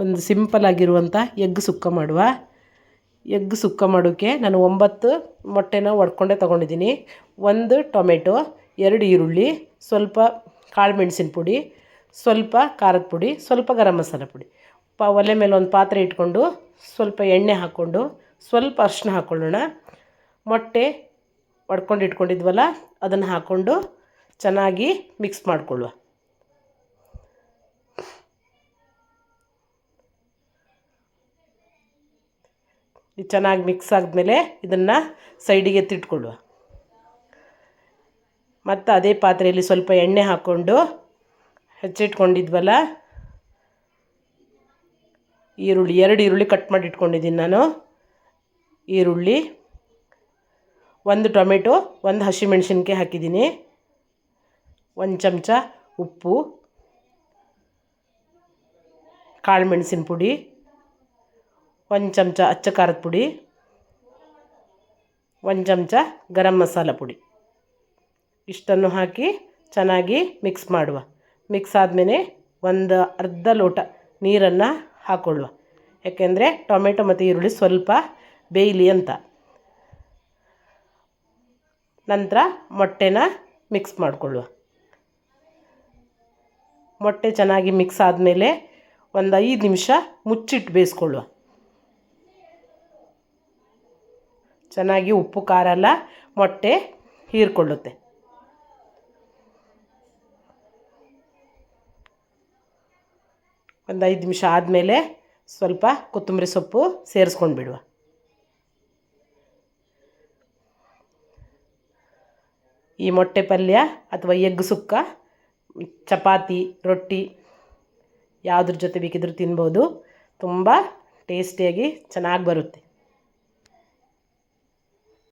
ಒಂದು ಸಿಂಪಲ್ ಆಗಿರುವಂಥ ಎಗ್ ಸುಕ್ಕ ಮಾಡುವ. ಎಗ್ ಸುಕ್ಕ ಮಾಡೋಕ್ಕೆ ನಾನು 9 ಮೊಟ್ಟೆನ ಒಡ್ಕೊಂಡೇ ತೊಗೊಂಡಿದ್ದೀನಿ. 1 ಟೊಮೆಟೊ, 2 ಈರುಳ್ಳಿ, ಸ್ವಲ್ಪ ಕಾಳು ಮೆಣಸಿನ ಪುಡಿ, ಸ್ವಲ್ಪ ಖಾರದ ಪುಡಿ, ಸ್ವಲ್ಪ ಗರಂ ಮಸಾಲ ಪುಡಿ. ಒಲೆ ಮೇಲೆ ಒಂದು ಪಾತ್ರೆ ಇಟ್ಕೊಂಡು ಸ್ವಲ್ಪ ಎಣ್ಣೆ ಹಾಕ್ಕೊಂಡು ಸ್ವಲ್ಪ ಅರಿಶಿನ ಹಾಕ್ಕೊಳ್ಳೋಣ. ಮೊಟ್ಟೆ ಒಡ್ಕೊಂಡು ಇಟ್ಕೊಂಡಿದ್ವಲ್ಲ ಅದನ್ನು ಹಾಕ್ಕೊಂಡು ಚೆನ್ನಾಗಿ ಮಿಕ್ಸ್ ಮಾಡಿಕೊಳ್ಳುವ. ಇದು ಚೆನ್ನಾಗಿ ಮಿಕ್ಸ್ ಆದಮೇಲೆ ಇದನ್ನು ಸೈಡಿಗೆ ಎತ್ತಿಟ್ಕೊಳ್ಳುವ. ಮತ್ತು ಅದೇ ಪಾತ್ರೆಯಲ್ಲಿ ಸ್ವಲ್ಪ ಎಣ್ಣೆ ಹಾಕ್ಕೊಂಡು ಹೆಚ್ಚಿಟ್ಕೊಂಡಿದ್ವಲ್ಲ ಈರುಳ್ಳಿ, 2 ಈರುಳ್ಳಿ ಕಟ್ ಮಾಡಿ ಇಟ್ಕೊಂಡಿದ್ದೀನಿ ನಾನು. ಈರುಳ್ಳಿ, 1 ಟೊಮೆಟೊ, 1 ಹಸಿಮೆಣಸಿನ್ಕಾಯಿ ಹಾಕಿದ್ದೀನಿ. 1 ಚಮಚ ಉಪ್ಪು, ಕಾಳು ಮೆಣಸಿನ ಪುಡಿ, 1 ಚಮಚ ಅಚ್ಚ ಖಾರದ ಪುಡಿ, 1 ಚಮಚ ಗರಂ ಮಸಾಲ ಪುಡಿ. ಇಷ್ಟನ್ನು ಹಾಕಿ ಚೆನ್ನಾಗಿ ಮಿಕ್ಸ್ ಮಾಡುವ. ಮಿಕ್ಸ್ ಆದಮೇಲೆ ಒಂದು ಅರ್ಧ ಲೋಟ ನೀರನ್ನು ಹಾಕ್ಕೊಳ್ಳುವ. ಯಾಕೆಂದರೆ ಟೊಮೆಟೊ ಮತ್ತು ಈರುಳ್ಳಿ ಸ್ವಲ್ಪ ಬೇಯಲಿ ಅಂತ. ನಂತರ ಮೊಟ್ಟೆನ ಮಿಕ್ಸ್ ಮಾಡಿಕೊಳ್ಳುವ. ಮೊಟ್ಟೆ ಚೆನ್ನಾಗಿ ಮಿಕ್ಸ್ ಆದಮೇಲೆ ಒಂದು 5 ನಿಮಿಷ ಮುಚ್ಚಿಟ್ಟು ಬೇಯಿಸ್ಕೊಳ್ಳುವ. ಚೆನ್ನಾಗಿ ಉಪ್ಪು ಖಾರ ಎಲ್ಲ ಮೊಟ್ಟೆ ಹೀರಿಕೊಳ್ಳುತ್ತೆ. ಒಂದು 5 ನಿಮಿಷ ಆದಮೇಲೆ ಸ್ವಲ್ಪ ಕೊತ್ತಂಬರಿ ಸೊಪ್ಪು ಸೇರಿಸ್ಕೊಂಡು ಬಿಡುವ. ಈ ಮೊಟ್ಟೆ ಪಲ್ಯ ಅಥವಾ ಎಗ್ ಸುಕ್ಕ ಚಪಾತಿ, ರೊಟ್ಟಿ ಯಾವುದ್ರ ಜೊತೆ ಬೇಕಿದ್ರೂ ತಿನ್ಬೋದು. ತುಂಬ ಟೇಸ್ಟಿಯಾಗಿ ಚೆನ್ನಾಗಿ ಬರುತ್ತೆ.